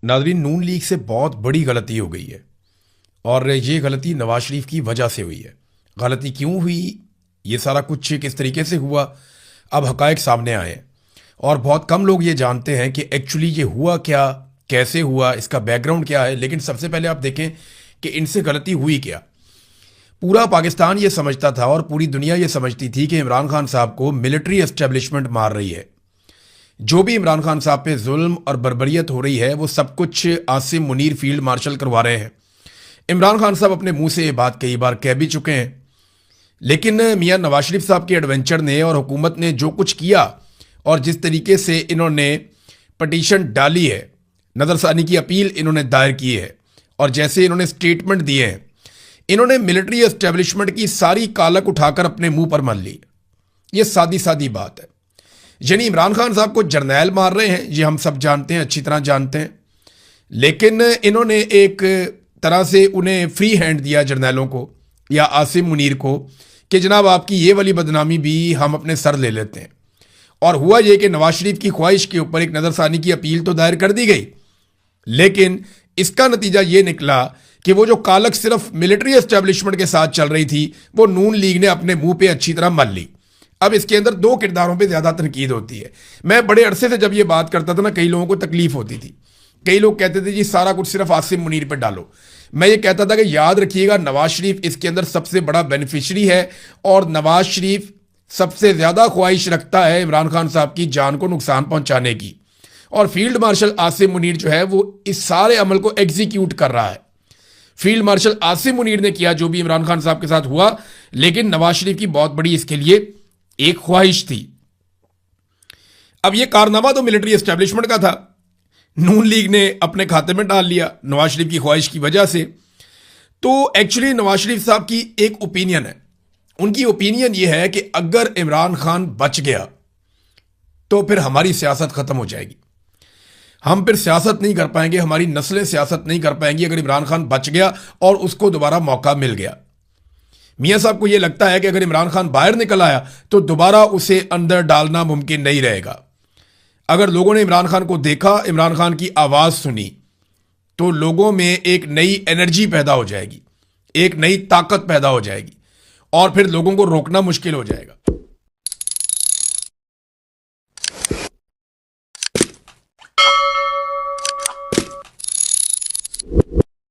नाज़रीन, नून लीग से बहुत बड़ी गलती हो गई है और ये गलती नवाज शरीफ की वजह से हुई है। गलती क्यों हुई, ये सारा कुछ किस तरीके से हुआ, अब हकायक सामने आए हैं और बहुत कम लोग ये जानते हैं कि एक्चुअली ये हुआ क्या, कैसे हुआ, इसका बैकग्राउंड क्या है। लेकिन सबसे पहले आप देखें कि इनसे गलती हुई क्या। पूरा पाकिस्तान ये समझता था और पूरी दुनिया ये समझती थी कि इमरान खान साहब को मिलिट्री एस्टेब्लिशमेंट मार रही है। जो भी इमरान खान साहब पे जुल्म और बर्बरियत हो रही है वो सब कुछ आसिम मुनीर फील्ड मार्शल करवा रहे हैं। इमरान खान साहब अपने मुंह से ये बात कई बार कह भी चुके हैं, लेकिन मियां नवाज शरीफ साहब के एडवेंचर ने और हुकूमत ने जो कुछ किया और जिस तरीके से इन्होंने पटिशन डाली है, नज़रसानी की अपील इन्होंने दायर की है और जैसे इन्होंने स्टेटमेंट दिए हैं, इन्होंने मिलिट्री एस्टेब्लिशमेंट की सारी कालक उठाकर अपने मुंह पर मान ली। ये सादी सादी बात है। यानी इमरान खान साहब को जर्नैल मार रहे हैं, ये हम सब जानते हैं, अच्छी तरह जानते हैं, लेकिन इन्होंने एक तरह से उन्हें फ्री हैंड दिया जर्नैलों को या आसिम मुनीर को कि जनाब आपकी ये वाली बदनामी भी हम अपने सर ले लेते हैं। और हुआ ये कि नवाज शरीफ की ख्वाहिश के ऊपर एक नज़रसानी की अपील तो दायर कर दी गई, लेकिन इसका नतीजा ये निकला कि वो जो कालक सिर्फ मिलिट्री एस्टेब्लिशमेंट के साथ चल रही थी वो नून लीग ने अपने मुंह पे अच्छी तरह मल ली। अब इसके अंदर दो किरदारों पे ज़्यादा तनकीद होती है। मैं बड़े अरसे से जब ये बात करता था ना, कई लोगों को तकलीफ होती थी। कई लोग कहते थे जी सारा कुछ सिर्फ आसिम मुनीर पे डालो। मैं ये कहता था कि याद रखिएगा नवाज शरीफ इसके अंदर सबसे बड़ा बेनिफिशरी है और नवाज शरीफ सबसे ज़्यादा ख्वाहिश रखता है इमरान खान साहब की जान को नुकसान पहुंचाने की। और फील्ड मार्शल आसिम मुनीर जो है वो इस सारे अमल को एग्जीक्यूट कर रहा है। फील्ड मार्शल आसिम मुनीर ने किया जो भी इमरान खान साहब के साथ हुआ, लेकिन नवाज शरीफ की बहुत बड़ी इसके लिए एक ख्वाहिश थी। अब यह कारनामा तो मिलिट्री एस्टेब्लिशमेंट का था, नून लीग ने अपने खाते में डाल लिया नवाज शरीफ की ख्वाहिश की वजह से। तो एक्चुअली नवाज शरीफ साहब की एक ओपिनियन है, उनकी ओपिनियन यह है कि अगर इमरान खान बच गया तो फिर हमारी सियासत खत्म हो जाएगी, हम फिर सियासत नहीं कर पाएंगे, हमारी नस्लें सियासत नहीं कर पाएंगी अगर इमरान खान बच गया और उसको दोबारा मौका मिल गया। मियां साहब को यह लगता है कि अगर इमरान खान बाहर निकल आया तो दोबारा उसे अंदर डालना मुमकिन नहीं रहेगा। अगर लोगों ने इमरान खान को देखा, इमरान खान की आवाज सुनी, तो लोगों में एक नई एनर्जी पैदा हो जाएगी, एक नई ताकत पैदा हो जाएगी और फिर लोगों को रोकना मुश्किल हो जाएगा।